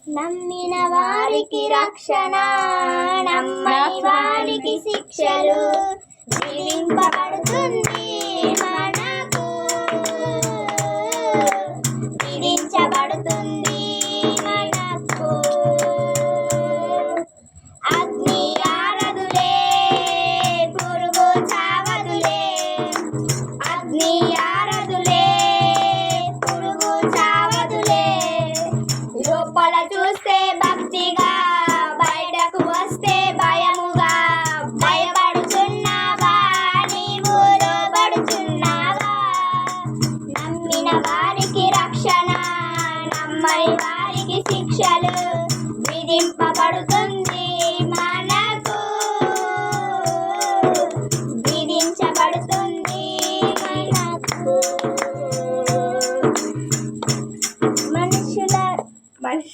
నమ్మిన వారికి రక్షణ, నమ్మని వారికి శిక్షలు విధింపబడుతుంది మనకు, విధించబడుతుంది మనకు. అగ్ని ఆరదులే, పురుగు చావదులే, అగ్ని ఆరదులే, పురుగు చావదులే. లోపల చూస్తే భక్తిగా, బయటకు వస్తే భయముగా. భయపడుచున్నావా, నీవు లోబడుచున్నావా? నమ్మిన వారికి రక్షణ, నమ్మని వారికి శిక్షలు విధింపబడుతుంది